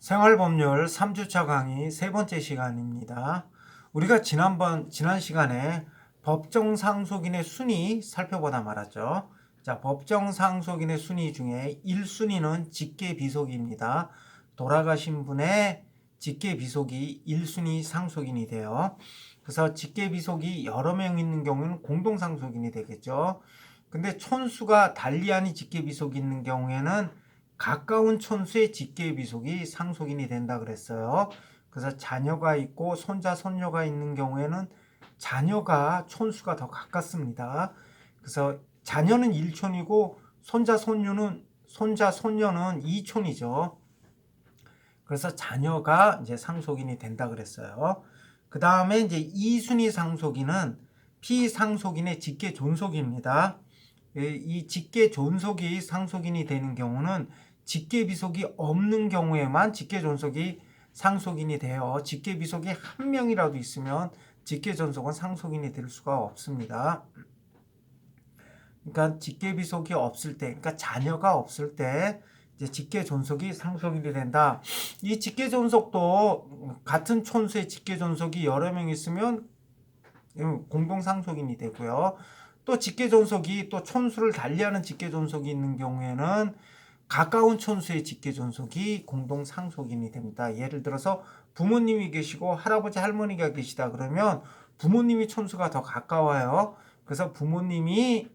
생활법률 3주차 강의 세 번째 시간입니다. 우리가 지난 시간에 법정 상속인의 순위 살펴보다 말았죠. 자, 법정 상속인의 순위 중에 1순위는 직계 비속입니다. 돌아가신 분의 직계 비속이 1순위 상속인이 돼요. 그래서 직계 비속이 여러 명 있는 경우는 공동 상속인이 되겠죠. 근데 촌수가 달리하니 직계 비속이 있는 경우에는 가까운 촌수의 직계 비속이 상속인이 된다 그랬어요. 그래서 자녀가 있고 손자 손녀가 있는 경우에는 자녀가 촌수가 더 가깝습니다. 그래서 자녀는 1촌이고 손자 손녀는 2촌이죠. 그래서 자녀가 이제 상속인이 된다 그랬어요. 그 다음에 이제 2순위 상속인은 피상속인의 직계 존속입니다. 이 직계 존속이 상속인이 되는 경우는 직계 비속이 없는 경우에만 직계 존속이 상속인이 돼요. 직계 비속이 한 명이라도 있으면 직계 존속은 상속인이 될 수가 없습니다. 그러니까 직계 비속이 없을 때, 그러니까 자녀가 없을 때 이제 직계 존속이 상속인이 된다. 이 직계 존속도 같은 촌수의 직계 존속이 여러 명 있으면 공동 상속인이 되고요. 또 직계 존속이 또 촌수를 달리하는 직계 존속이 있는 경우에는 가까운 촌수의 직계 존속이 공동 상속인이 됩니다. 예를 들어서 부모님이 계시고 할아버지 할머니가 계시다 그러면 부모님이 촌수가 더 가까워요. 그래서 부모님이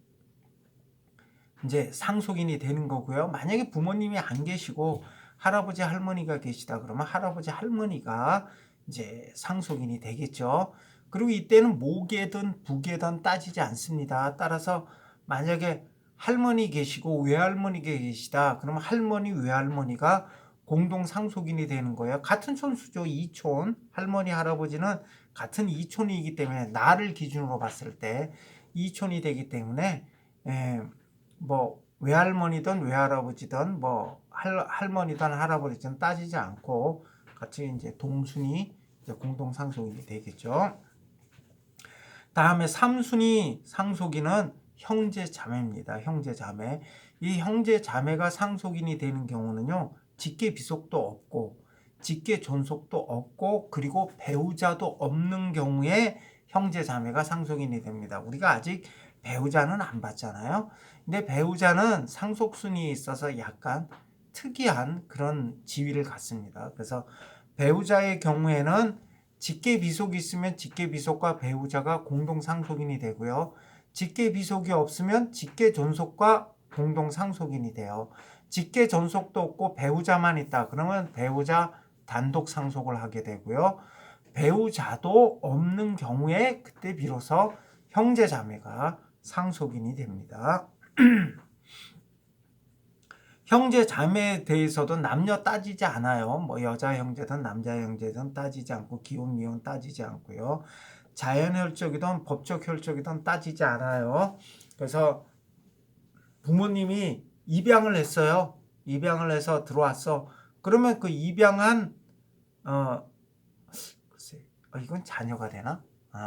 이제 상속인이 되는 거고요. 만약에 부모님이 안 계시고 할아버지 할머니가 계시다 그러면 할아버지 할머니가 이제 상속인이 되겠죠. 그리고 이때는 모계든 부계든 따지지 않습니다. 따라서 만약에 할머니 계시고 외할머니가 계시다 그러면 할머니 외할머니가 공동 상속인이 되는 거예요. 같은 촌수죠. 2촌. 할머니 할아버지는 같은 2촌이기 때문에 나를 기준으로 봤을 때 2촌이 되기 때문에 뭐 외할머니든 외할아버지든 뭐 할머니든 할아버지든 따지지 않고 같이 이제 동순위 이제 공동 상속인이 되겠죠. 다음에 3순위 상속인은 형제 자매입니다. 형제 자매. 이 형제 자매가 상속인이 되는 경우는요. 직계 비속도 없고 직계 존속도 없고 그리고 배우자도 없는 경우에 형제 자매가 상속인이 됩니다. 우리가 아직 배우자는 안 봤잖아요. 근데 배우자는 상속순위에 있어서 약간 특이한 그런 지위를 갖습니다. 그래서 배우자의 경우에는 직계 비속이 있으면 직계 비속과 배우자가 공동 상속인이 되고요. 직계 비속이 없으면 직계 존속과 공동 상속인이 돼요. 직계 존속도 없고 배우자만 있다. 그러면 배우자 단독 상속을 하게 되고요. 배우자도 없는 경우에 그때 비로소 형제 자매가 상속인이 됩니다. 형제 자매에 대해서도 남녀 따지지 않아요. 뭐 여자 형제든 남자 형제든 따지지 않고 기혼 미혼 따지지 않고요. 자연 혈족이든 법적 혈족이든 따지지 않아요. 그래서 부모님이 입양을 했어요. 입양을 해서 들어왔어. 그러면 그 입양한 글쎄, 이건 자녀가 되나?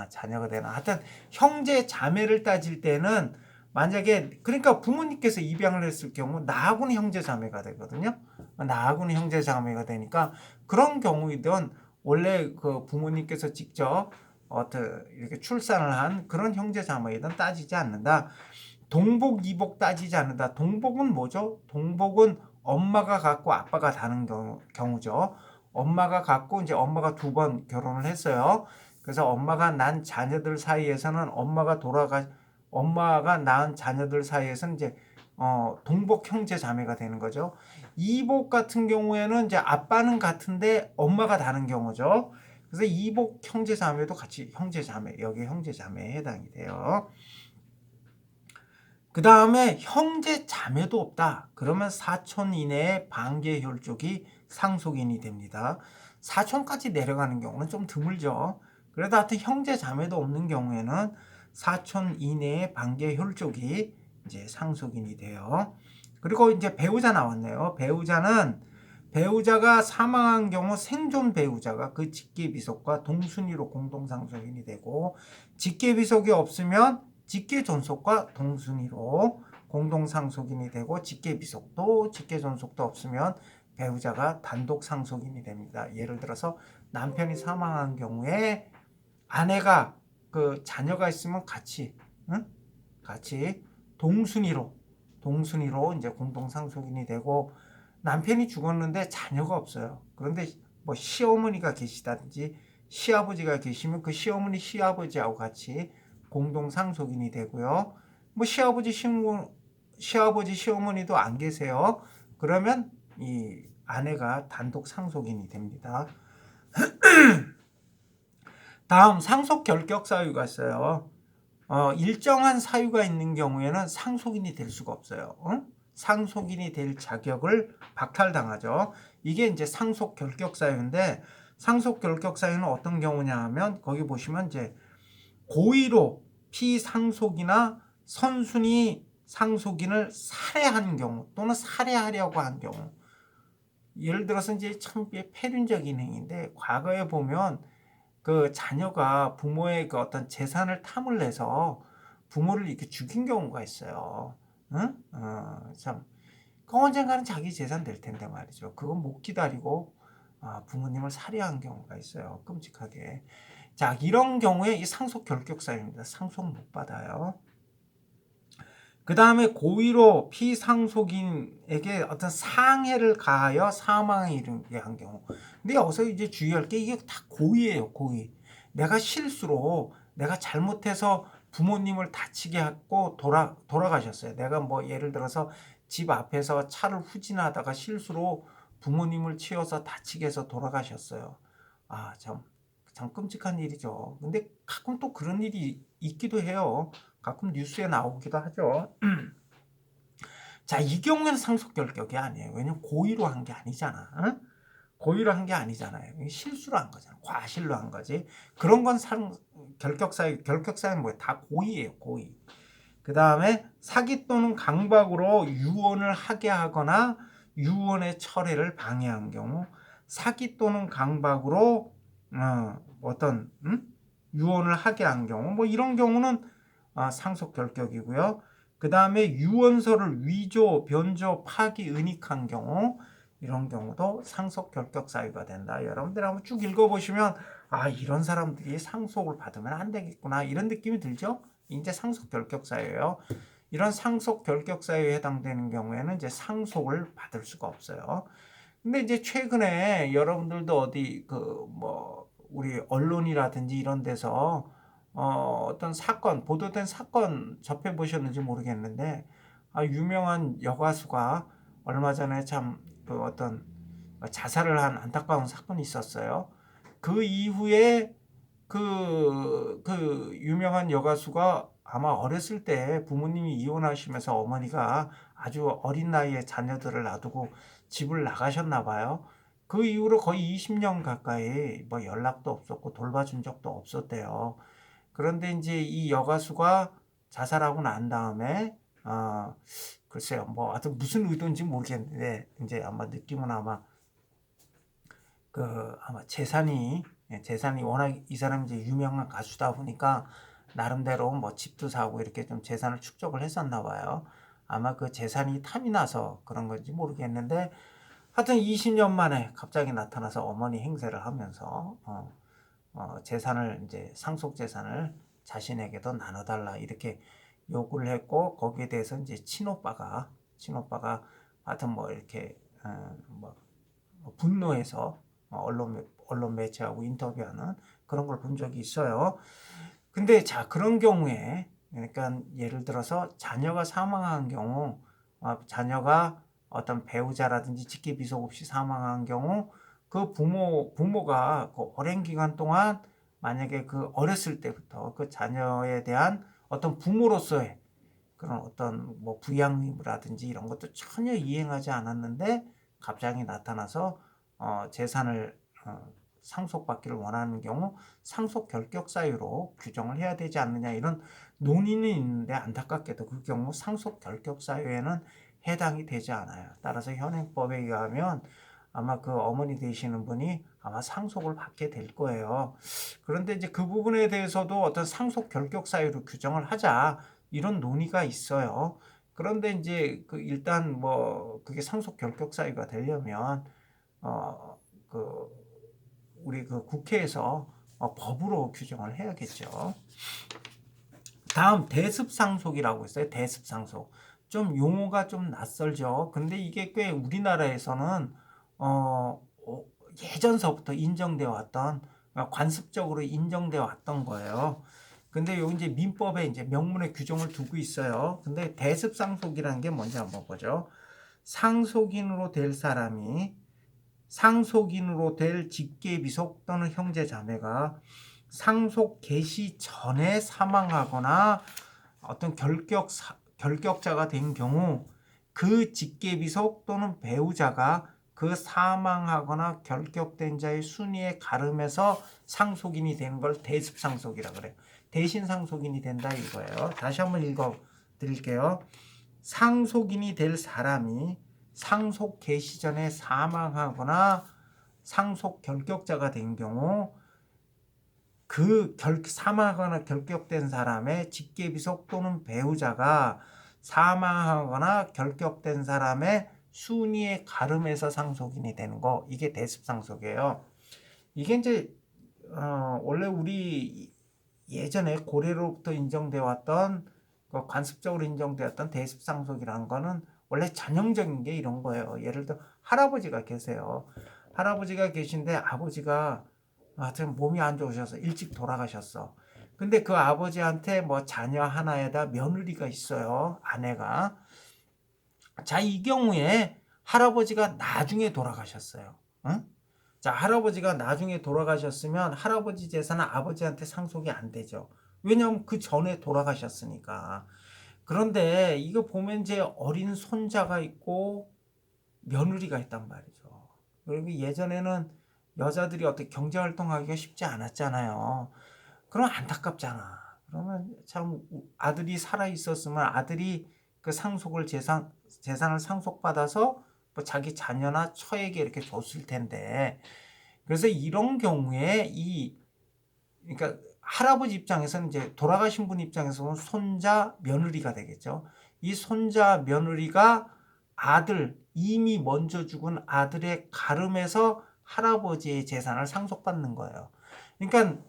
자녀가 되나? 하여튼 형제 자매를 따질 때는 만약에 그러니까 부모님께서 입양을 했을 경우 나하고는 형제 자매가 되거든요. 나하고는 형제 자매가 되니까 그런 경우이든 원래 그 부모님께서 직접 이렇게 출산을 한 그런 형제 자매이든 따지지 않는다. 동복 이복 따지지 않는다. 동복은 뭐죠? 동복은 엄마가 갖고 아빠가 다른 경우죠. 엄마가 갖고 이제 엄마가 2번 결혼을 했어요. 그래서 엄마가 낳은 자녀들 사이에서는 엄마가 낳은 자녀들 사이에서는 이제 동복 형제 자매가 되는 거죠. 이복 같은 경우에는 이제 아빠는 같은데 엄마가 다른 경우죠. 그래서 이복 형제 자매도 같이 형제 자매, 여기 형제 자매에 해당이 돼요. 그 다음에 형제 자매도 없다. 그러면 사촌 이내의 반계 혈족이 상속인이 됩니다. 사촌까지 내려가는 경우는 좀 드물죠. 그래도 하여튼 형제 자매도 없는 경우에는 사촌 이내의 반계 혈족이 이제 상속인이 돼요. 그리고 이제 배우자 나왔네요. 배우자가 사망한 경우 생존 배우자가 그 직계비속과 동순위로 공동 상속인이 되고, 직계비속이 없으면 직계존속과 동순위로 공동 상속인이 되고, 직계비속도 직계존속도 없으면 배우자가 단독 상속인이 됩니다. 예를 들어서 남편이 사망한 경우에 아내가 그 자녀가 있으면 같이 응? 같이 동순위로 이제 공동 상속인이 되고 남편이 죽었는데 자녀가 없어요. 그런데 뭐 시어머니가 계시다든지 시아버지가 계시면 그 시어머니 시아버지하고 같이 공동 상속인이 되고요. 뭐 시아버지 시어머니도 안 계세요. 그러면 이 아내가 단독 상속인이 됩니다. 다음 상속 결격 사유가 있어요. 일정한 사유가 있는 경우에는 상속인이 될 수가 없어요. 상속인이 될 자격을 박탈당하죠. 이게 이제 상속 결격 사유인데 상속 결격 사유는 어떤 경우냐 하면 거기 보시면 이제 고의로 피상속이나 선순위 상속인을 살해한 경우 또는 살해하려고 한 경우 예를 들어서 이제 참 폐륜적인 행위인데 과거에 보면 그 자녀가 부모의 그 어떤 재산을 탐을 내서 부모를 이렇게 죽인 경우가 있어요. 응? 참. 그 언젠가는 자기 재산 될 텐데 말이죠. 그건 못 기다리고 부모님을 살해한 경우가 있어요. 끔찍하게. 자, 이런 경우에 이 상속 결격사유입니다. 상속 못 받아요. 그 다음에 고의로 피상속인에게 어떤 상해를 가하여 사망에 이르게 한 경우. 근데 여기서 이제 주의할 게 이게 다 고의예요, 고의. 내가 실수로 내가 잘못해서 부모님을 다치게 하고 돌아가셨어요. 내가 뭐 예를 들어서 집 앞에서 차를 후진하다가 실수로 부모님을 치여서 다치게 해서 돌아가셨어요. 참 끔찍한 일이죠. 근데 가끔 또 그런 일이 있기도 해요. 가끔 뉴스에 나오기도 하죠. 자, 이 경우에는 상속 결격이 아니에요. 왜냐면 고의로 한 게 아니잖아. 응? 고의로 한 게 아니잖아요. 실수로 한 거잖아. 과실로 한 거지. 그런 건 결격사유는 뭐예요? 다 고의예요. 고의. 그 다음에 사기 또는 강박으로 유언을 하게 하거나 유언의 철회를 방해한 경우 사기 또는 강박으로 어떤 유언을 하게 한 경우 뭐 이런 경우는 상속 결격이고요. 그 다음에 유언서를 위조, 변조, 파기, 은닉한 경우 이런 경우도 상속 결격 사유가 된다. 여러분들 한번 쭉 읽어보시면 이런 사람들이 상속을 받으면 안 되겠구나 이런 느낌이 들죠. 이제 상속 결격 사유예요. 이런 상속 결격 사유에 해당되는 경우에는 이제 상속을 받을 수가 없어요. 근데 이제 최근에 여러분들도 어디 그 뭐 우리 언론이라든지 이런 데서 어떤 사건 보도된 사건 접해 보셨는지 모르겠는데 유명한 여가수가 얼마 전에 참 그 어떤 자살을 한 안타까운 사건이 있었어요. 그 이후에 그 유명한 여가수가 아마 어렸을 때 부모님이 이혼하시면서 어머니가 아주 어린 나이에 자녀들을 놔두고 집을 나가셨나 봐요. 그 이후로 거의 20년 가까이 뭐 연락도 없었고 돌봐준 적도 없었대요. 그런데 이제 이 여가수가 자살하고 난 다음에 글쎄요 뭐 하여튼 무슨 의도인지 모르겠는데 이제 아마 느낌은 아마 재산이 워낙 이 사람이 이제 유명한 가수다 보니까 나름대로 뭐 집도 사고 이렇게 좀 재산을 축적을 했었나 봐요. 아마 그 재산이 탐이 나서 그런 건지 모르겠는데 하여튼 20년 만에 갑자기 나타나서 어머니 행세를 하면서 재산을 이제 상속 재산을 자신에게도 나눠달라 이렇게 요구를 했고 거기에 대해서 이제 친오빠가 하여튼 뭐 이렇게 뭐 분노해서 언론 매체하고 인터뷰하는 그런 걸 본 적이 있어요. 근데 자 그런 경우에 그러니까 예를 들어서 자녀가 사망한 경우 자녀가 어떤 배우자라든지 직계비속 없이 사망한 경우 그 부모가 그 오랜 기간 동안 만약에 그 어렸을 때부터 그 자녀에 대한 어떤 부모로서의 그런 어떤 뭐 부양 의무라든지 이런 것도 전혀 이행하지 않았는데 갑자기 나타나서 재산을 상속받기를 원하는 경우 상속 결격 사유로 규정을 해야 되지 않느냐 이런 논의는 있는데 안타깝게도 그 경우 상속 결격 사유에는 해당이 되지 않아요. 따라서 현행법에 의하면 아마 그 어머니 되시는 분이 아마 상속을 받게 될 거예요. 그런데 이제 그 부분에 대해서도 어떤 상속 결격 사유로 규정을 하자 이런 논의가 있어요. 그런데 이제 그 일단 뭐 그게 상속 결격 사유가 되려면 그 우리 그 국회에서 법으로 규정을 해야겠죠. 다음 대습상속이라고 있어요. 대습상속. 좀 용어가 좀 낯설죠. 근데 이게 꽤 우리나라에서는 예전서부터 인정되어 왔던 관습적으로 인정되어 왔던 거예요. 근데 요 이제 민법에 이제 명문의 규정을 두고 있어요. 근데 대습상속이라는 게 뭔지 한번 보죠. 상속인으로 될 사람이 상속인으로 될 직계비속 또는 형제자매가 상속 개시 전에 사망하거나 어떤 결격자가 된 경우 그 직계비속 또는 배우자가 그 사망하거나 결격된 자의 순위에 가름해서 상속인이 되는 걸 대습상속이라 그래요. 대신 상속인이 된다 이거예요. 다시 한번 읽어 드릴게요. 상속인이 될 사람이 상속 개시 전에 사망하거나 상속 결격자가 된 경우 그 사망하거나 결격된 사람의 직계비속 또는 배우자가 사망하거나 결격된 사람의 순위에 가름해서 상속인이 되는 거, 이게 대습상속이에요. 이게 이제 원래 우리 예전에 고려로부터 인정되어 왔던 관습적으로 인정되었던 대습상속이라는 거는 원래 전형적인 게 이런 거예요. 예를 들어 할아버지가 계세요. 할아버지가 계신데 아버지가 하여튼 몸이 안 좋으셔서 일찍 돌아가셨어. 근데 그 아버지한테 뭐 자녀 하나에다 며느리가 있어요. 아내가. 자, 이 경우에 할아버지가 나중에 돌아가셨어요. 응? 자, 할아버지가 나중에 돌아가셨으면 할아버지 재산은 아버지한테 상속이 안 되죠. 왜냐하면 그 전에 돌아가셨으니까. 그런데 이거 보면 이제 어린 손자가 있고 며느리가 있단 말이죠. 그리고 예전에는 여자들이 어떻게 경제활동하기가 쉽지 않았잖아요. 그럼 안타깝잖아. 그러면 참 아들이 살아 있었으면 아들이 그 재산을 상속받아서 뭐 자기 자녀나 처에게 이렇게 줬을 텐데. 그래서 이런 경우에 그러니까 할아버지 입장에서는 이제 돌아가신 분 입장에서는 손자 며느리가 되겠죠. 이 손자 며느리가 이미 먼저 죽은 아들의 가름에서 할아버지의 재산을 상속받는 거예요. 그러니까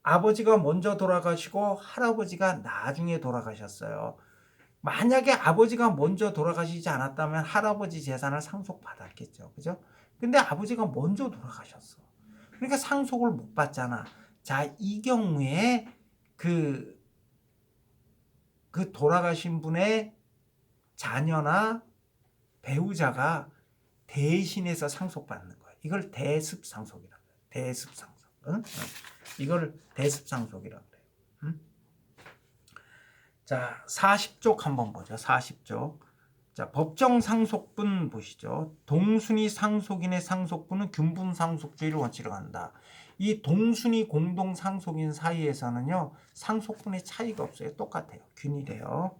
아버지가 먼저 돌아가시고 할아버지가 나중에 돌아가셨어요. 만약에 아버지가 먼저 돌아가시지 않았다면 할아버지 재산을 상속받았겠죠. 그죠? 근데 아버지가 먼저 돌아가셨어. 그러니까 상속을 못 받잖아. 자, 이 경우에 그 돌아가신 분의 자녀나 배우자가 대신해서 상속받는 거예요. 이걸 대습상속이라고 해요. 대습상속. 응? 이걸 대습상속이라고 그래요. 응? 자, 40쪽 한번 보죠. 40쪽. 자, 법정 상속분 보시죠. 동순위 상속인의 상속분은 균분 상속주의를 원칙으로 한다. 이 동순위 공동 상속인 사이에서는요, 상속분의 차이가 없어요. 똑같아요. 균일해요.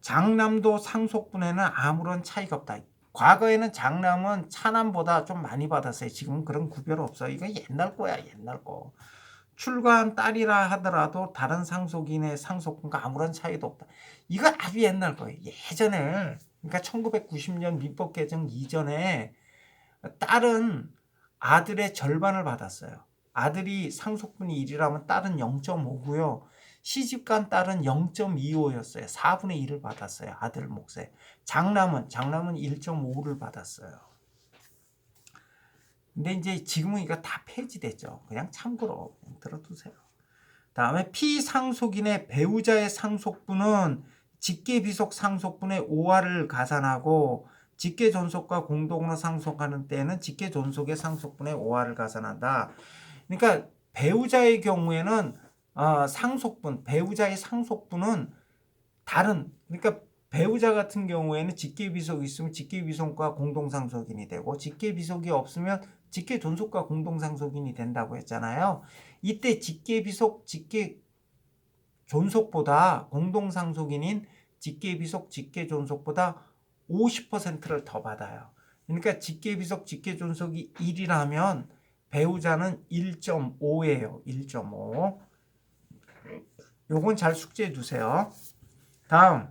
장남도 상속분에는 아무런 차이가 없다. 과거에는 장남은 차남보다 좀 많이 받았어요. 지금은 그런 구별 없어요. 이거 옛날 거야, 옛날 거. 출가한 딸이라 하더라도 다른 상속인의 상속분과 아무런 차이도 없다. 이거 아주 옛날 거예요. 예전에, 그러니까 1990년 민법 개정 이전에 딸은 아들의 절반을 받았어요. 아들이 상속분이 1이라면 딸은 0.5고요. 시집간 딸은 0.25였어요. 4분의 1을 받았어요. 아들 몫에. 장남은 1.5를 받았어요. 근데 이제 지금은 이거 다 폐지됐죠. 그냥 참고로 들어두세요. 다음에 피상속인의 배우자의 상속분은 직계비속 상속분의 5화를 가산하고 직계존속과 공동으로 상속하는 때에는 직계존속의 상속분의 5화를 가산한다. 그러니까 배우자의 경우에는 배우자의 상속분은 그러니까 배우자 같은 경우에는 직계비속이 있으면 직계비속과 공동상속인이 되고 직계비속이 없으면 직계존속과 공동상속인이 된다고 했잖아요. 이때 직계비속, 직계존속보다 공동상속인인 직계비속, 직계존속보다 50%를 더 받아요. 그러니까 직계비속, 직계존속이 1이라면 배우자는 1.5예요. 1.5. 요건 잘 숙지해 두세요. 다음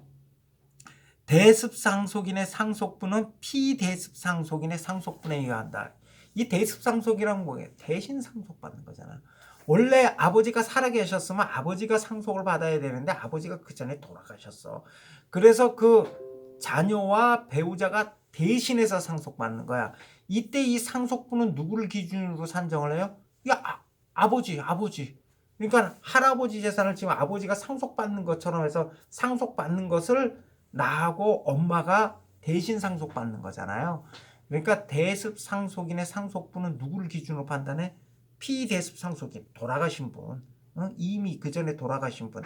대습상속인의 상속분은 피대습상속인의 상속분에 의한다. 이 대습상속이란 뭐예요? 대신 상속받는 거잖아. 원래 아버지가 살아계셨으면 아버지가 상속을 받아야 되는데 아버지가 그 전에 돌아가셨어. 그래서 그 자녀와 배우자가 대신해서 상속받는 거야. 이때 이 상속분은 누구를 기준으로 산정을 해요? 아버지. 그러니까 할아버지 재산을 지금 아버지가 상속받는 것처럼 해서 상속받는 것을 나하고 엄마가 대신 상속받는 거잖아요. 그러니까 대습 상속인의 상속분은 누구를 기준으로 판단해? 피대습 상속인, 돌아가신 분, 이미 그 전에 돌아가신 분,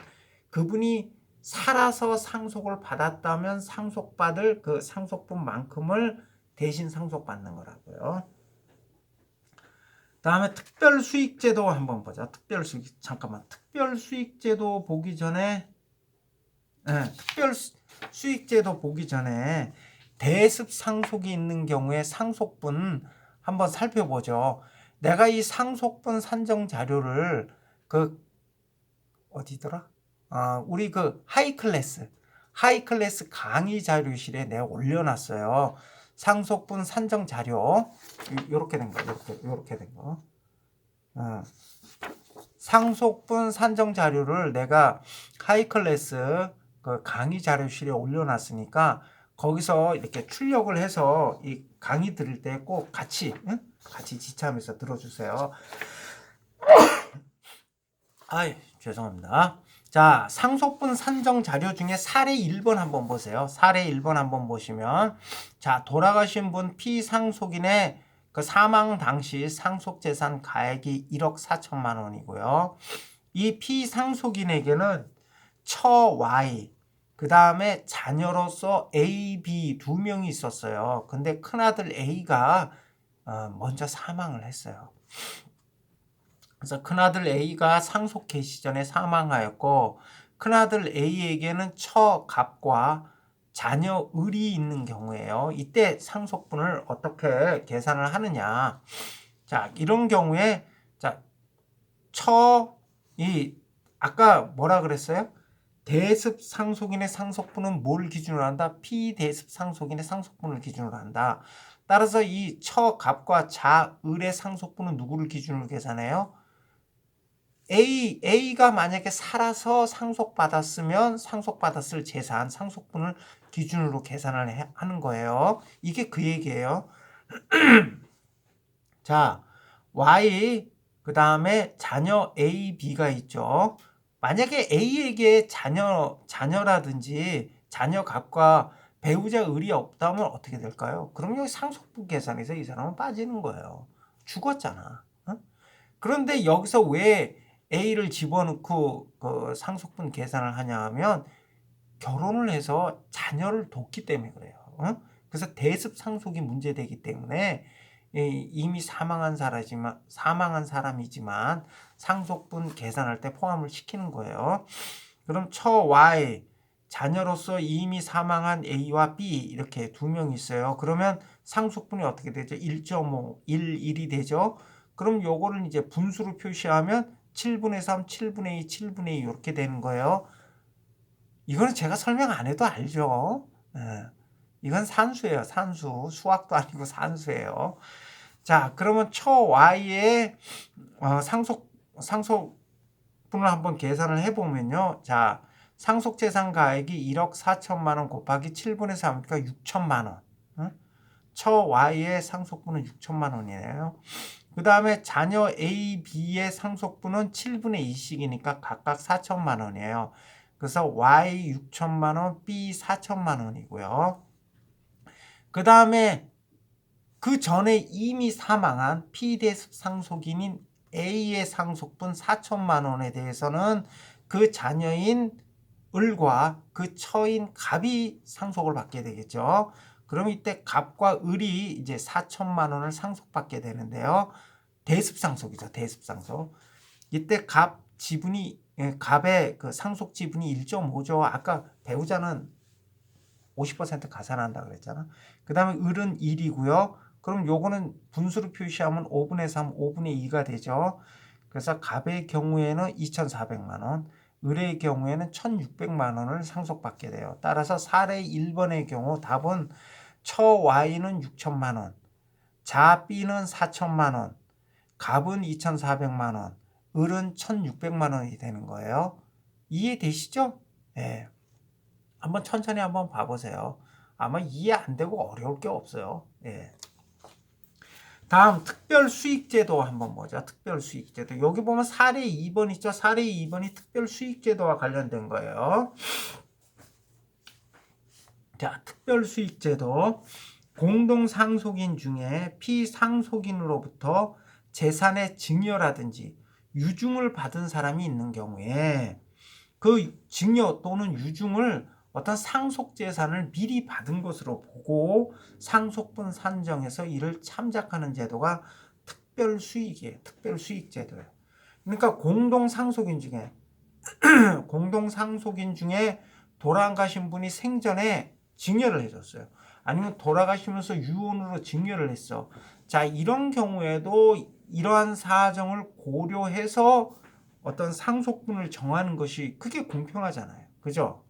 그분이 살아서 상속을 받았다면 상속받을 그 상속분만큼을 대신 상속받는 거라고요. 다음에 특별수익제도 한번 보자. 특별수익제도 보기 전에 특별수익제도 보기 전에 대습 상속이 있는 경우에 상속분 한번 살펴보죠. 내가 이 상속분 산정 자료를 그 어디더라? 우리 그 하이클래스 강의 자료실에 내가 올려놨어요. 상속분 산정 자료 이렇게 된 거, 이렇게 된 거. 상속분 산정 자료를 내가 하이클래스 그 강의 자료실에 올려놨으니까 거기서 이렇게 출력을 해서 이 강의 들을 때 꼭 같이 지참해서 들어주세요. 죄송합니다. 자, 상속분 산정 자료 중에 사례 1번 한번 보세요. 사례 1번 한번 보시면, 자, 돌아가신 분 피상속인의 그 사망 당시 상속재산 가액이 1억 4천만 원이고요. 이 피상속인에게는 처 Y, 그 다음에 자녀로서 A, B 두 명이 있었어요. 근데 큰아들 A가 먼저 사망을 했어요. 그래서 큰아들 A가 상속 개시 전에 사망하였고, 큰아들 A에게는 처 갑과 자녀 을이 있는 경우에요. 이때 상속분을 어떻게 계산을 하느냐. 자, 이런 경우에, 자, 아까 뭐라 그랬어요? 대습 상속인의 상속분은 뭘 기준으로 한다? 피대습 상속인의 상속분을 기준으로 한다. 따라서 이 처 갑과 자 을의 상속분은 누구를 기준으로 계산해요? A가 만약에 살아서 상속받았으면 상속받았을 재산, 상속분을 기준으로 계산을 하는 거예요. 이게 그 얘기예요. 자, Y, 그 다음에 자녀 A, B가 있죠. 만약에 A에게 자녀라든지 자녀 갑과 배우자 을이 없다면 어떻게 될까요? 그럼 여기 상속분 계산에서 이 사람은 빠지는 거예요. 죽었잖아. 그런데 여기서 왜 A를 집어넣고 그 상속분 계산을 하냐 하면 결혼을 해서 자녀를 뒀기 때문에 그래요. 그래서 대습 상속이 문제되기 때문에 이미 사망한 사람이지만 상속분 계산할 때 포함을 시키는 거예요. 그럼 처 Y, 자녀로서 이미 사망한 A와 B 이렇게 두 명이 있어요. 그러면 상속분이 어떻게 되죠? 1.5, 1이 되죠. 그럼 요거를 이제 분수로 표시하면 7분의 3, 7분의 2, 7분의 2 이렇게 되는 거예요. 이거는 제가 설명 안 해도 알죠. 이건 산수예요. 산수. 수학도 아니고 산수예요. 자, 그러면 처 Y의 상속분을 한번 계산을 해보면요. 자, 상속재산 가액이 1억 4천만 원 곱하기 7분의 3이니까 6천만 원. 처 Y의 상속분은 6천만 원이네요. 그 다음에 자녀 A, B의 상속분은 7분의 2씩이니까 각각 4천만 원이에요. 그래서 Y 6천만 원, B 4천만 원이고요. 그 다음에 그 전에 이미 사망한 피대습 상속인인 A의 상속분 4천만 원에 대해서는 그 자녀인 을과 그 처인 갑이 상속을 받게 되겠죠. 그럼 이때 갑과 을이 이제 4천만 원을 상속받게 되는데요. 대습상속이죠. 대습상속. 이때 갑의 그 상속 지분이 1.5죠. 아까 배우자는 50% 가산한다 그랬잖아. 그 다음에 을은 1이고요. 그럼 요거는 분수로 표시하면 5분의 3, 5분의 2가 되죠. 그래서 갑의 경우에는 2,400만 원, 을의 경우에는 1,600만 원을 상속받게 돼요. 따라서 사례 1번의 경우 답은 처 Y는 6천만 원, 자 B는 4천만 원, 갑은 2,400만 원, 을은 1,600만 원이 되는 거예요. 이해되시죠? 네. 한번 천천히 한번 봐보세요. 아마 이해 안 되고 어려울 게 없어요. 예. 다음 특별수익제도 한번 보자. 특별수익제도. 여기 보면 사례 2번 있죠. 사례 2번이 특별수익제도와 관련된 거예요. 자, 특별수익제도. 공동상속인 중에 피상속인으로부터 재산의 증여라든지 유증을 받은 사람이 있는 경우에 그 증여 또는 유증을 어떤 상속재산을 미리 받은 것으로 보고 상속분 산정해서 이를 참작하는 제도가 특별수익이에요. 특별수익제도예요. 그러니까 공동상속인 중에 돌아가신 분이 생전에 증여를 해줬어요. 아니면 돌아가시면서 유언으로 증여를 했어. 자, 이런 경우에도 이러한 사정을 고려해서 어떤 상속분을 정하는 것이 그게 공평하잖아요. 그죠?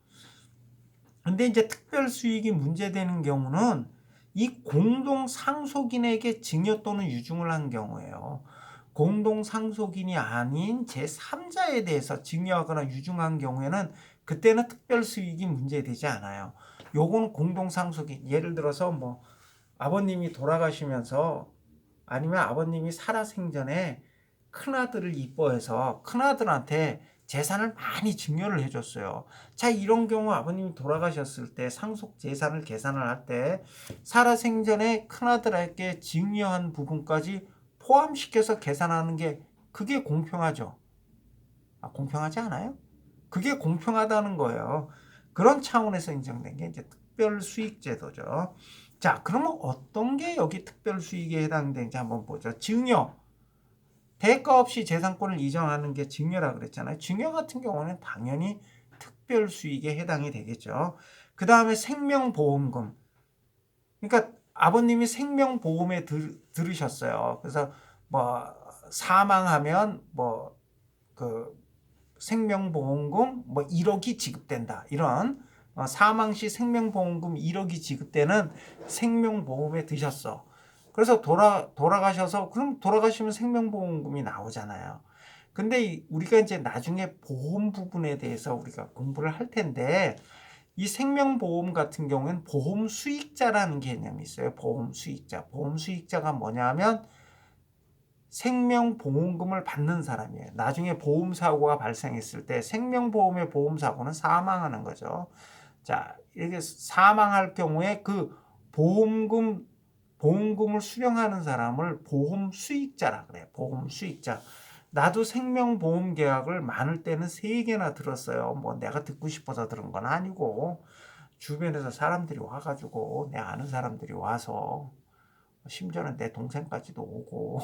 근데 이제 특별 수익이 문제되는 경우는 이 공동 상속인에게 증여 또는 유증을 한 경우예요. 공동 상속인이 아닌 제3자에 대해서 증여하거나 유증한 경우에는 그때는 특별 수익이 문제되지 않아요. 요거는 공동 상속인, 예를 들어서 뭐 아버님이 돌아가시면서 아니면 아버님이 살아생전에 큰아들을 이뻐해서 큰아들한테 재산을 많이 증여를 해줬어요. 자, 이런 경우 아버님이 돌아가셨을 때 상속 재산을 계산을 할 때 살아생전에 큰아들에게 증여한 부분까지 포함시켜서 계산하는 게 그게 공평하죠. 공평하지 않아요? 그게 공평하다는 거예요. 그런 차원에서 인정된 게 이제 특별수익제도죠. 자, 그러면 어떤 게 여기 특별수익에 해당되는지 한번 보죠. 증여. 대가 없이 재산권을 이전하는 게 증여라 그랬잖아요. 증여 같은 경우는 당연히 특별수익에 해당이 되겠죠. 그 다음에 생명보험금. 그러니까 아버님이 생명보험에 들으셨어요. 그래서 뭐 사망하면 뭐 그 생명보험금 뭐 1억이 지급된다. 이런 사망 시 생명보험금 1억이 지급되는 생명보험에 드셨어. 그래서 돌아가셔서 그럼 돌아가시면 생명보험금이 나오잖아요. 근데 우리가 이제 나중에 보험 부분에 대해서 우리가 공부를 할 텐데 이 생명보험 같은 경우는 보험 수익자라는 개념이 있어요. 보험 수익자. 보험 수익자가 뭐냐면 생명보험금을 받는 사람이에요. 나중에 보험사고가 발생했을 때 생명보험의 보험사고는 사망하는 거죠. 자, 이렇게 사망할 경우에 그 보험금을 수령하는 사람을 보험 수익자라 그래요. 보험 수익자. 나도 생명보험 계약을 많을 때는 3개나 들었어요. 뭐 내가 듣고 싶어서 들은 건 아니고 주변에서 사람들이 와가지고 내 아는 사람들이 와서 심지어는 내 동생까지도 오고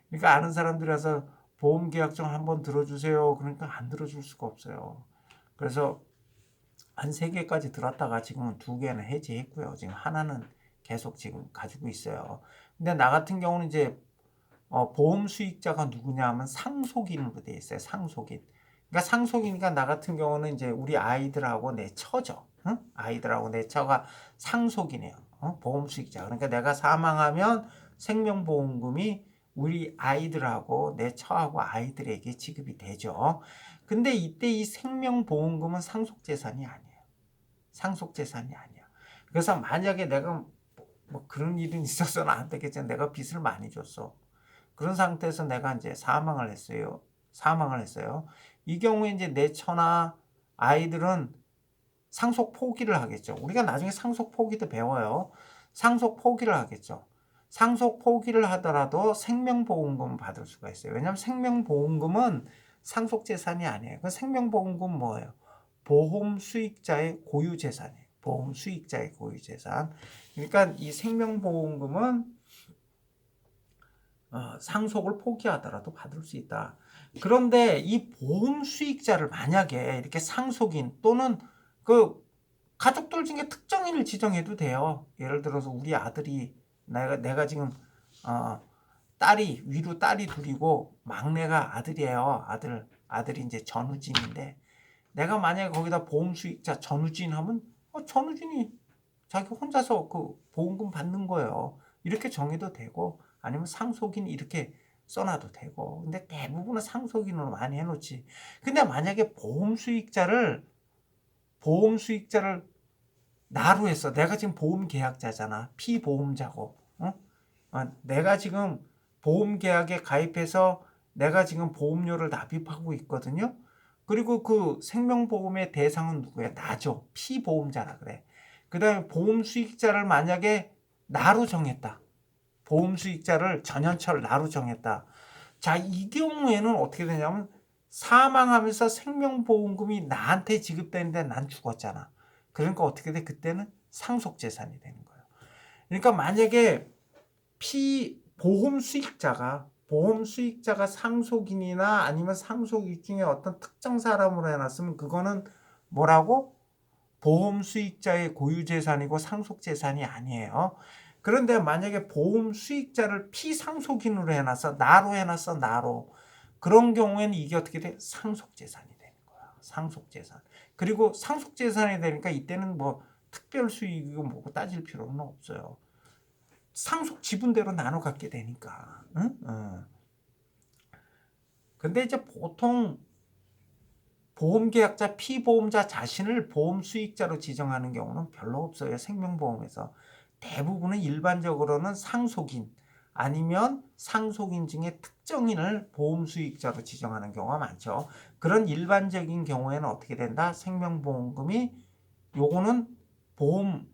그러니까 아는 사람들이라서 보험 계약정 한번 들어주세요. 그러니까 안 들어줄 수가 없어요. 그래서 한 3개까지 들었다가 지금은 2개는 해지했고요. 지금 하나는 계속 지금 가지고 있어요. 근데 나 같은 경우는 이제 보험 수익자가 누구냐 하면 상속인으로 돼 있어요. 상속인. 그러니까 상속이니까 나 같은 경우는 이제 우리 아이들하고 내 처죠. 응? 아이들하고 내 처가 상속이네요. 보험 수익자. 그러니까 내가 사망하면 생명보험금이 우리 아이들하고 내 처하고 아이들에게 지급이 되죠. 근데 이때 이 생명보험금은 상속재산이 아니에요. 상속재산이 아니야. 그래서 만약에 내가 뭐 그런 일은 있어서는 안 되겠지만 내가 빚을 많이 줬어. 그런 상태에서 내가 이제 사망을 했어요. 이 경우에 이제 내 처나 아이들은 상속 포기를 하겠죠. 우리가 나중에 상속 포기도 배워요. 상속 포기를 하겠죠. 상속 포기를 하더라도 생명보험금을 받을 수가 있어요. 왜냐하면 생명보험금은 상속재산이 아니에요. 그 생명보험금 뭐예요? 보험 수익자의 고유재산이에요. 보험 수익자의 고유재산. 그러니까 이 생명보험금은 상속을 포기하더라도 받을 수 있다. 그런데 이 보험 수익자를 만약에 이렇게 상속인 또는 그 가족들 중에 특정인을 지정해도 돼요. 예를 들어서 우리 아들이 내가 지금 위로 딸이 둘이고 막내가 아들이에요. 아들이 이제 전우진인데 내가 만약에 거기다 보험 수익자 전우진 하면 전우진이 자기 혼자서 그 보험금 받는 거예요. 이렇게 정해도 되고 아니면 상속인 이렇게 써놔도 되고 근데 대부분은 상속인으로 많이 해놓지. 근데 만약에 보험 수익자를 나로 했어. 내가 지금 보험 계약자잖아. 피보험자고. 내가 지금 보험 계약에 가입해서 내가 지금 보험료를 납입하고 있거든요. 그리고 그 생명보험의 대상은 누구야? 나죠. 피보험자라 그래. 그 다음에 보험 수익자를 만약에 나로 정했다. 보험 수익자를 전연철 나로 정했다. 자, 이 경우에는 어떻게 되냐면 사망하면서 생명보험금이 나한테 지급되는데 난 죽었잖아. 그러니까 어떻게 돼? 그때는 상속재산이 되는 거예요. 그러니까 만약에 보험 수익자가 상속인이나 아니면 상속인 중에 어떤 특정 사람으로 해놨으면 그거는 뭐라고? 보험 수익자의 고유 재산이고 상속 재산이 아니에요. 그런데 만약에 보험 수익자를 피상속인으로 해놨어. 나로 해놨어. 나로. 그런 경우에는 이게 어떻게 돼? 상속 재산이 되는 거야. 상속 재산. 그리고 상속 재산이 되니까 이때는 뭐 특별 수익이고 뭐고 따질 필요는 없어요. 상속 지분대로 나눠 갖게 되니까. 응? 근데 이제 보통 보험계약자 피보험자 자신을 보험 수익자로 지정하는 경우는 별로 없어요. 생명보험에서. 대부분은 일반적으로는 상속인 아니면 상속인 중에 특정인을 보험 수익자로 지정하는 경우가 많죠. 그런 일반적인 경우에는 어떻게 된다? 생명보험금이 요거는 보험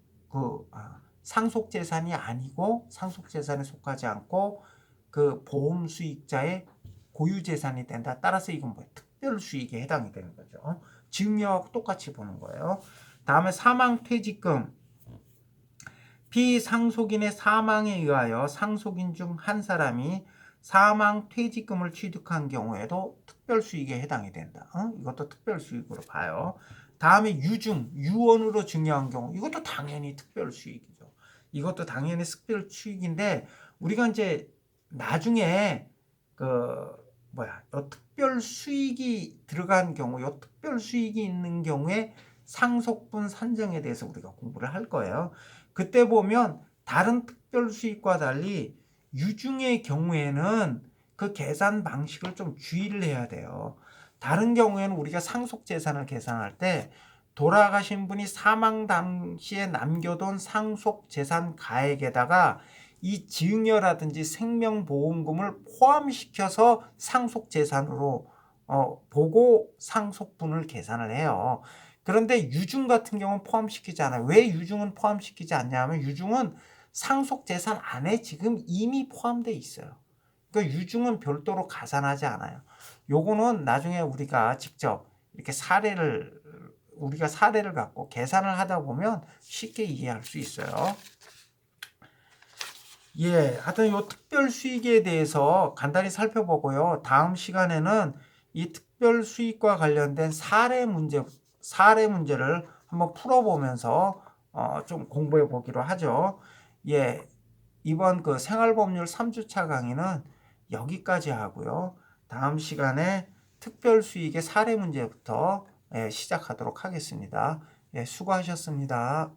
상속재산이 아니고 상속재산에 속하지 않고 그 보험 수익자의 고유재산이 된다. 따라서 이건 뭐예요? 특별수익에 해당이 되는 거죠. 증여하고 똑같이 보는 거예요. 다음에 사망퇴직금. 피상속인의 사망에 의하여 상속인 중 한 사람이 사망퇴직금을 취득한 경우에도 특별수익에 해당이 된다. 이것도 특별수익으로 봐요. 다음에 유언으로 증여한 경우 이것도 당연히 특별수익이죠. 이것도 당연히 특별수익인데 우리가 이제 나중에 요 특별 수익이 들어간 경우, 요 특별 수익이 있는 경우에 상속분 산정에 대해서 우리가 공부를 할 거예요. 그때 보면 다른 특별 수익과 달리 유증의 경우에는 그 계산 방식을 좀 주의를 해야 돼요. 다른 경우에는 우리가 상속재산을 계산할 때 돌아가신 분이 사망 당시에 남겨둔 상속재산 가액에다가 이 증여라든지 생명보험금을 포함시켜서 상속재산으로 보고 상속분을 계산을 해요. 그런데 유증 같은 경우는 포함시키지 않아요. 왜 유증은 포함시키지 않냐면 유증은 상속재산 안에 지금 이미 포함되어 있어요. 그러니까 유증은 별도로 가산하지 않아요. 요거는 나중에 우리가 직접 이렇게 우리가 사례를 갖고 계산을 하다 보면 쉽게 이해할 수 있어요. 하여튼 요 특별 수익에 대해서 간단히 살펴보고요. 다음 시간에는 이 특별 수익과 관련된 사례 문제를 한번 풀어보면서 좀 공부해 보기로 하죠. 이번 그 생활법률 3주차 강의는 여기까지 하고요. 다음 시간에 특별 수익의 사례 문제부터 시작하도록 하겠습니다. 수고하셨습니다.